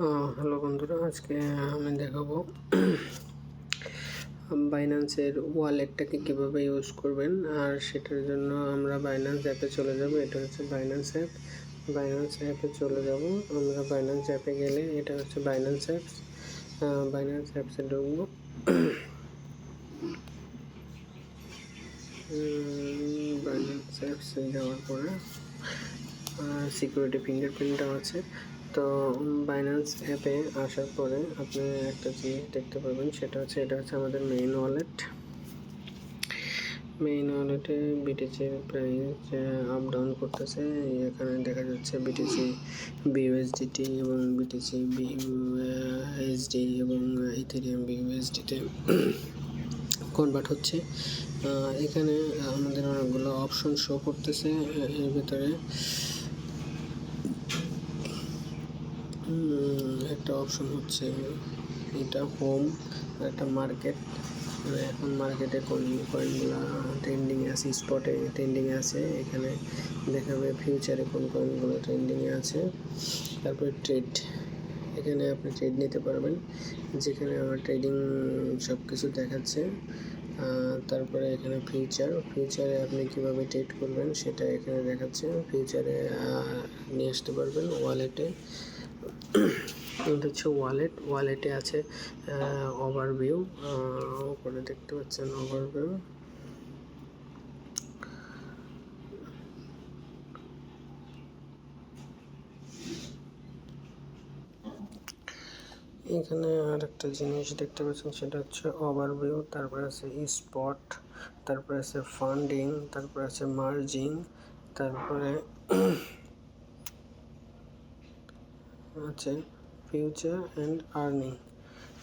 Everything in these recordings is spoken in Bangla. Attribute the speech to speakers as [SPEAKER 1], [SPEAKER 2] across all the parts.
[SPEAKER 1] হ্যালো বন্ধুরা, আজকে আমি দেখাবো বাইন্যান্সের ওয়ালেটটাকে কীভাবে ইউজ করবেন। আর সেটার জন্য আমরা বাইন্যান্স অ্যাপে চলে যাব। এটা হচ্ছে বাইন্যান্স অ্যাপ। বাইন্যান্স অ্যাপে চলে যাব আমরা। বাইন্যান্স অ্যাপে গেলে এটা হচ্ছে বাইন্যান্স অ্যাপস। বাইন্যান্স অ্যাপসে ঢুকবো। বাইন্যান্স অ্যাপসে যাওয়ার পরে সিকিউরিটি ফিঙ্গারপ্রিন্টটাও আছে। তো বাইন্যান্স অ্যাপে আসার পরে আপনি একটা জিনিস দেখতে পাবেন, সেটা হচ্ছে এটা হচ্ছে আমাদের মেইন ওয়ালেট। মেইন ওয়ালেটে বিটিসির প্রাইস আপ ডাউন করতেছে। এখানে দেখা যাচ্ছে বিটিসি বিইউএসডিটি এবং বিটিসি বিইউএসডি এবং ইথেরিয়াম বিইউএসডিতে কনভার্ট হচ্ছে। এখানে আমাদের অনেকগুলো অপশন শো করতেছে। এর ভিতরে একটা অপশন হচ্ছে এটা হোম, একটা মার্কেট। এখন মার্কেটে কোন কয়েনগুলো ট্রেন্ডিংয়ে আছে, স্পটে ট্রেন্ডিংয়ে আছে, এখানে দেখাবে ফিউচারে কোন কয়েনগুলো ট্রেন্ডিংয়ে আছে। তারপরে ট্রেড, এখানে আপনি ট্রেড নিতে পারবেন, যেখানে আমার ট্রেডিং সব কিছু দেখাচ্ছে। তারপরে এখানে ফিউচারে আপনি কিভাবে ট্রেড করবেন সেটা এখানে দেখাচ্ছে। ফিউচারে নিয়ে আসতে পারবেন ওয়ালেটে। এটা হচ্ছে ওয়ালেটে আছে ওভারভিউ, উপরে দেখতে পাচ্ছেন ওভারভিউ। এখানে আর একটা জিনিস দেখতে পাচ্ছেন, সেটা হচ্ছে ওভারভিউ। তারপরে আছে স্পট, তারপরে আছে ফান্ডিং, তারপরে আছে মার্জিং, তারপরে আছে ফিউচার অ্যান্ড আর্নিং।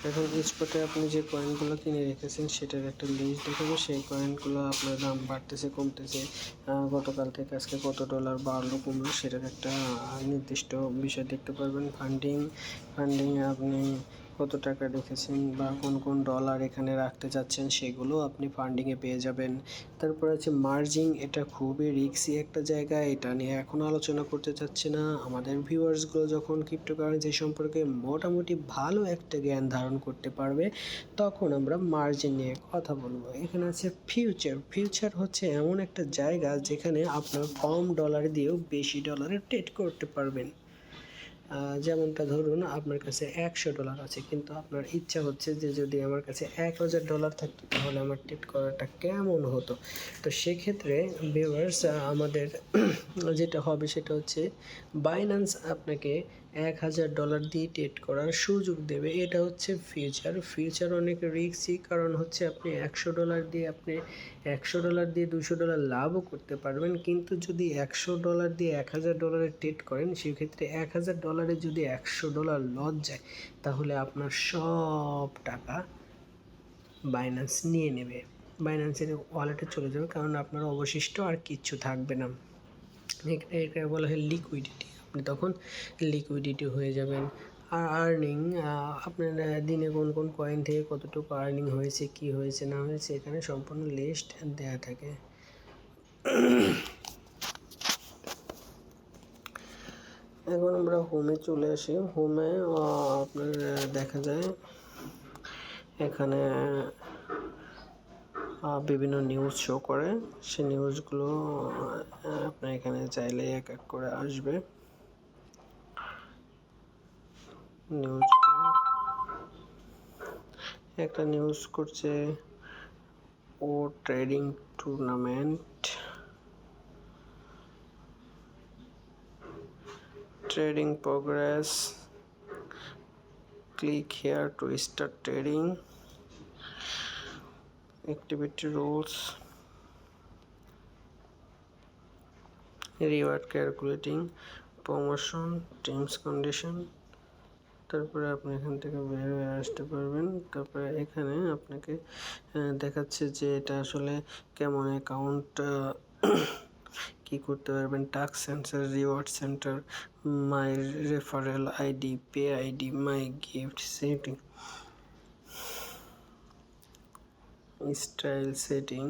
[SPEAKER 1] এখন স্পটে আপনি যে কয়েনগুলো কিনে রেখেছেন সেটার একটা লিস্ট দেখাবে। সেই কয়েনগুলো আপনার দাম বাড়তেছে কমতেছে, গতকাল থেকে আজকে কত ডলার বাড়লো কমলো, সেটার একটা নির্দিষ্ট বিষয় দেখতে পারবেন। ফান্ডিংয়ে আপনি কত টাকা রেখেছেন বা কোন কোন ডলার এখানে রাখতে চাচ্ছেন সেগুলো আপনি ফান্ডিংয়ে পেয়ে যাবেন। তারপর আছে মার্জিং, এটা খুবই রিস্কি একটা জায়গা, এটা নিয়ে এখন আলোচনা করতে চাচ্ছি না। আমাদের ভিউয়ার্সগুলো যখন ক্রিপ্টোকারেন্সি সম্পর্কে মোটামুটি ভালো একটা জ্ঞান ধারণ করতে পারবে তখন আমরা মার্জিন নিয়ে কথা বলবো। এখানে আছে ফিউচার হচ্ছে এমন একটা জায়গা যেখানে আপনার কম ডলার দিয়েও বেশি ডলারে ট্রেড করতে পারবেন। যেমনটা ধরুন আপনার কাছে $100 আছে, কিন্তু আপনার ইচ্ছা হচ্ছে যে যদি আমার কাছে $1000 থাকতো তাহলে আমার ট্রেড করাটা কেমন হতো। তো সেক্ষেত্রে ভিউয়ার্স আমাদের যেটা হবে সেটা হচ্ছে বাইন্যান্স আপনাকে $1000 দিয়ে ট্রেড করার সুযোগ দেবে। এটা হচ্ছে ফিউচার অনেক রিস্কি, কারণ হচ্ছে আপনি $100 দিয়ে $200 লাভও করতে পারবেন, কিন্তু যদি $100 দিয়ে $1000 ট্রেড করেন সেক্ষেত্রে $1000 যদি $100 লস যায় তাহলে আপনার সব টাকা বাইন্যান্স নিয়ে নেবে, বাইন্যান্সের ওয়ালেটে চলে যাবে, কারণ আপনার অবশিষ্ট আর কিচ্ছু থাকবে না। এটা বলা হয় লিকুইডিটি, আপনি তখন লিকুইডিটি হয়ে যাবেন। আর আর্নিং, আপনার দিনে কোন কোন কয়েন থেকে কতটুকু আর্নিং হয়েছে, কি হয়েছে না হয়েছে, এখানে সম্পূর্ণ লিস্ট দেওয়া থাকে। এখন আমরা হোমে চলে আসি। হোমে আপনার দেখা যায় এখানে বিভিন্ন নিউজ শো করে। সেই নিউজগুলো আপনার এখানে চাইলে এক এক করে আসবে। একটা নিউজ করছে ও trading tournament, trading progress, click here to start trading, activity rules, reward calculating, promotion, terms condition। তারপরে আপনি এখান থেকে বের হয়ে আসতে পারবেন। তারপরে এখানে আপনাকে দেখাচ্ছে যে এটা আসলে কেমন অ্যাকাউন্ট কি করতে পারবেন। টাস্ক সেন্টার, রিওয়ার্ড সেন্টার, মাই রেফারেল আইডি, পে আইডি, মাই গিফট সেটিং, স্টাইল সেটিং,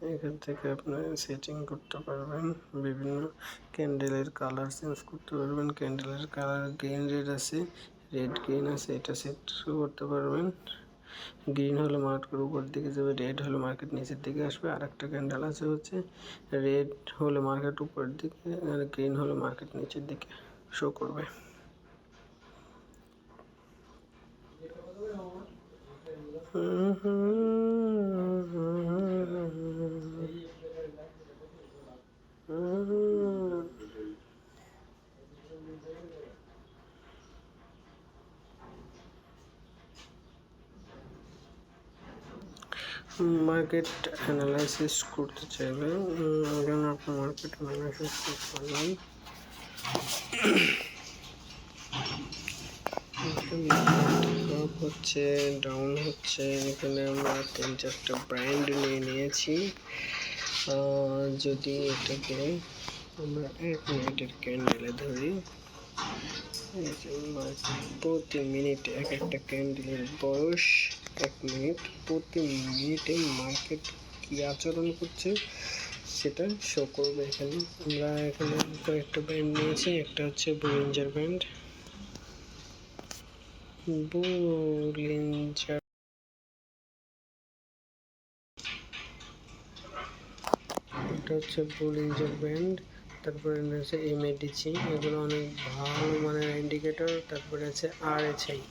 [SPEAKER 1] এখান থেকে আপনার সেটিং করতে পারবেন, বিভিন্ন ক্যান্ডেলের কালার চেঞ্জ করতে পারবেন। ক্যান্ডেলের কালার গ্রিন রেড আছে, রেড গ্রিন আছে, এটা সেট করতে পারবেন। গ্রিন হলে মার্কেট উপর দিকে যাবে, রেড হলে মার্কেট নিচের দিকে আসবে। আর একটা ক্যান্ডেল আছে হচ্ছে রেড হলে মার্কেট উপরের দিকে আর গ্রিন হলে মার্কেট নিচের দিকে শো করবে। মার্কেট অ্যানালাইসিস করতে চাইলে এখানে আপনি মার্কেট অ্যানালাইসিস করতে পারবেন। আপ হচ্ছে, ডাউন হচ্ছে। এখানে আমরা 3-4টা ব্র্যান্ড নিয়েছি। যদি এটাকে আমরা 1 মিনিটের ক্যান্ডেলে ধরি, প্রতি মিনিটে এক একটা ক্যান্ডেলের বয়স 1 মিনিট। প্রতি মিনিটে মার্কেট কী আচরণ করছে সেটা শো করবে এখানে। আমরা এখানে কয়েকটা ব্যান্ড নিয়েছি। একটা হচ্ছে বলিঞ্জার ব্যান্ড, এটা হচ্ছে বলিঞ্জার ব্যান্ড। তারপরে আছে এমএডিসি, এগুলো অনেক ভালো মানের ইন্ডিকেটর। তারপরে আছে আরএসআই।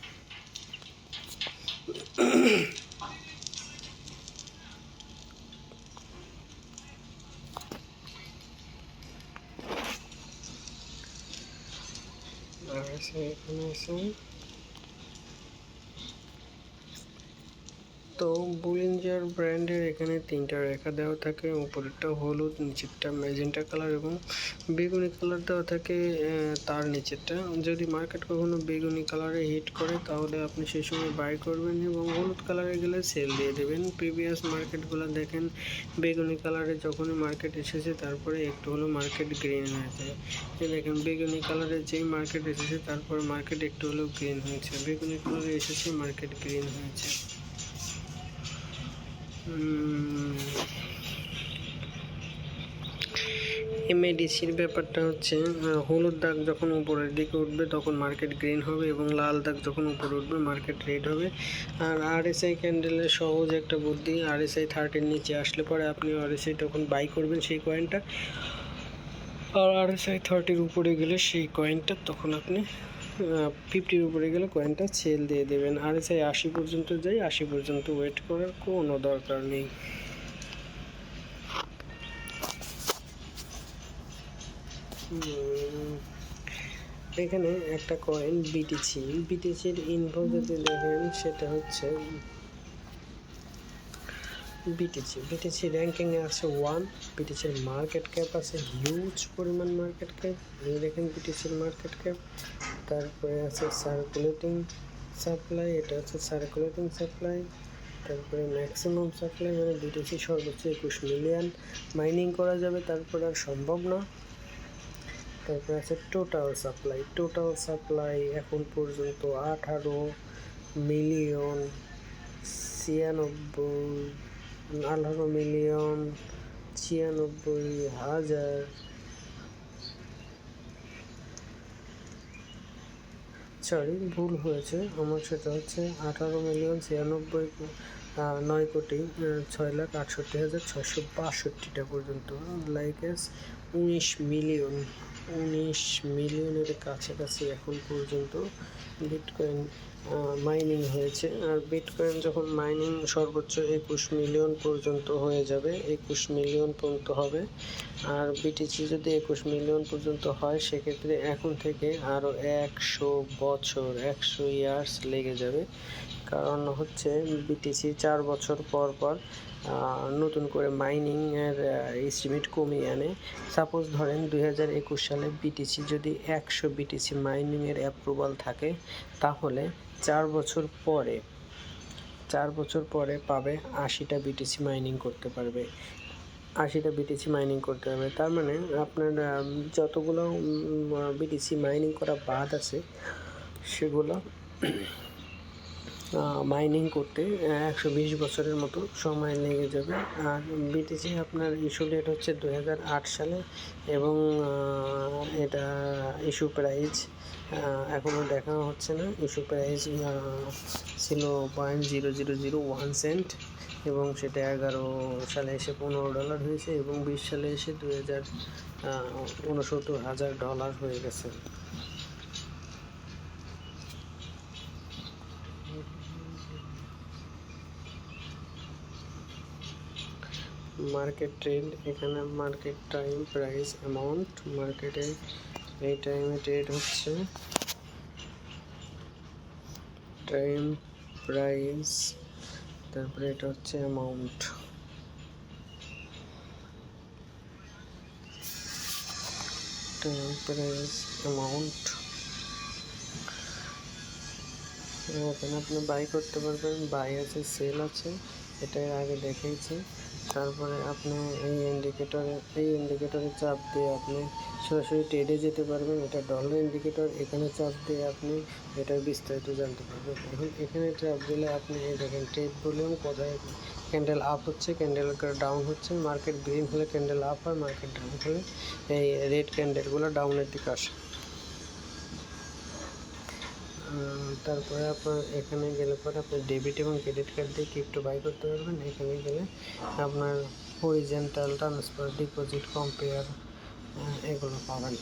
[SPEAKER 1] এখানে আছে। তো বলিঞ্জার ব্র্যান্ডের এখানে 3টা রেখা দেওয়া থাকে, উপরেরটা হলুদ, নিচেরটা ম্যাজেন্টা কালার এবং বেগুনি কালার দেওয়া থাকে তার নিচেরটা। যদি মার্কেট কখনো বেগুনি কালারে হিট করে তাহলে আপনি সেই সময় বাই করবেন এবং হলুদ কালারে গেলে সেল দিয়ে দেবেন। প্রিভিয়াস মার্কেটগুলো দেখেন, বেগুনি কালারে যখনই মার্কেট এসেছে তারপরে একটু হলো মার্কেট গ্রিন হয়েছে। দেখেন বেগুনি কালারে যেই মার্কেট এসেছে তারপরে মার্কেট একটু হলেও গ্রিন হয়েছে, বেগুনি কালারে এসেছে মার্কেট গ্রিন হয়েছে। এমএডিসির ব্যাপারটা হচ্ছে হলুদ দাগ যখন উপরের দিকে উঠবে তখন মার্কেট গ্রিন হবে এবং লাল দাগ যখন উপরে উঠবে মার্কেট রেড হবে। আর আরএসআই ক্যান্ডেলের সহজ একটা বুদ্ধি, আরএসআই 30-এর নিচে আসলে পরে আপনি আরএসআই তখন বাই করবেন সেই কয়েনটা, আর আরএসআই 30-এর উপরে গেলে সেই কয়েনটা তখন আপনি 50-এর উপরে গেলে কয়েনটা সেল দিয়ে দেবেন। আরএসআই 80 পর্যন্ত যাই, 80 পর্যন্ত ওয়েট করার কোনো দরকার নেই। এখানে একটা কয়েন বিটিসির ইনফো যদি দেখেন সেটা হচ্ছে বিটিসি র্যাঙ্কিংয়ে আছে 1। বিটিসির মার্কেট ক্যাপ আছে হিউজ পরিমাণ মার্কেট ক্যাপ, এই দেখেন বিটিসির মার্কেট ক্যাপ। তারপরে আছে সার্কুলেটিং সাপ্লাই, এটা হচ্ছে সার্কুলেটিং সাপ্লাই। তারপরে ম্যাক্সিমাম সাপ্লাই মানে বিটিসি সর্বোচ্চ 21 মিলিয়ন মাইনিং করা যাবে, তারপরে আর সম্ভব না। তারপরে আছে টোটাল সাপ্লাই এখন পর্যন্ত 18 মিলিয়ন 96,000,000। সরি, ভুল হয়েছে আমার, সেটা হচ্ছে 18,96,9,6,68,662 পর্যন্ত, লাইক এস 19 মিলিয়নের কাছাকাছি এখন পর্যন্ত বিটকয়েন মাইনিং হয়েছে। আর বিটকয়েন যখন মাইনিং সর্বোচ্চ 21 মিলিয়ন পর্যন্ত হয়ে যাবে, 21 মিলিয়ন পর্যন্ত হবে। আর বিটিসি যদি 21 মিলিয়ন পর্যন্ত হয় সেক্ষেত্রে এখন থেকে আরও 100 বছর 100 ইয়ার্স লেগে যাবে। কারণ হচ্ছে বিটিসি 4 বছর পর পর নতুন করে মাইনিংয়ের এস্টিমেট কমিয়ে আনে। সাপোজ ধরেন 2021 সালে বিটিসি যদি 100 বিটিসি মাইনিংয়ের অ্যাপ্রুভাল থাকে তাহলে 4 বছর পরে পাবে 80টা বিটিসি মাইনিং করতে পারবে। 80টা বিটিসি মাইনিং করতে হবে, তার মানে আপনার যতগুলো বিটিসি মাইনিং করা বাদ আছে সেগুলো মাইনিং করতে 120 বছরের মতো সময় লেগে যাবে। আর বিটিসি আপনার ইস্যু ডেট হচ্ছে 2008 সালে এবং এটা ইস্যু প্রাইস এখনও দেখা হচ্ছে না। ইস্যু প্রাইস ছিল $0.0001 সেন্ট এবং সেটা 11 সালে এসে $15 হয়েছে এবং 20 সালে এসে $69,000 হয়ে গেছে। মার্কেট ট্রেড, এখানে মার্কেট টাইম, প্রাইস, অ্যামাউন্ট। মার্কেটে এই টাইমে ট্রেড হচ্ছে, টাইম, প্রাইস, তারপরে এটা হচ্ছে অ্যামাউন্ট। Time, price, amount. এখানে আপনি বাই করতে পারবেন, বাই আছে, সেল আছে, এটা এর আগে দেখিয়েছি। তারপরে আপনি এই ইন্ডিকেটরে চাপ দিয়ে আপনি সরাসরি ট্রেডে যেতে পারবেন। এটা ডলার ইন্ডিকেটর, এখানে চাপ দিয়ে আপনি এটার বিস্তারিত জানতে পারবেন। এখন এখানে চাপ দিলে আপনি এই দেখেন ট্রেড ভলিউম কোথায় ক্যান্ডেল আপ হচ্ছে, ক্যান্ডেল ডাউন হচ্ছে। মার্কেট গ্রিন হলে ক্যান্ডেল আপ হয়, মার্কেট ডাউন হলে এই রেড ক্যান্ডেলগুলো ডাউনের দিকে আসে। তারপরে আপনার এখানে গেলে পরে আপনি ডেবিট এবং ক্রেডিট কার্ড দিয়ে ক্রিপ্টো বাই করতে পারবেন। এখানে গেলে আপনার হরিজন্টাল ট্রান্সফার, ডিপোজিট, কম্পেয়ার এগুলো পাবেন।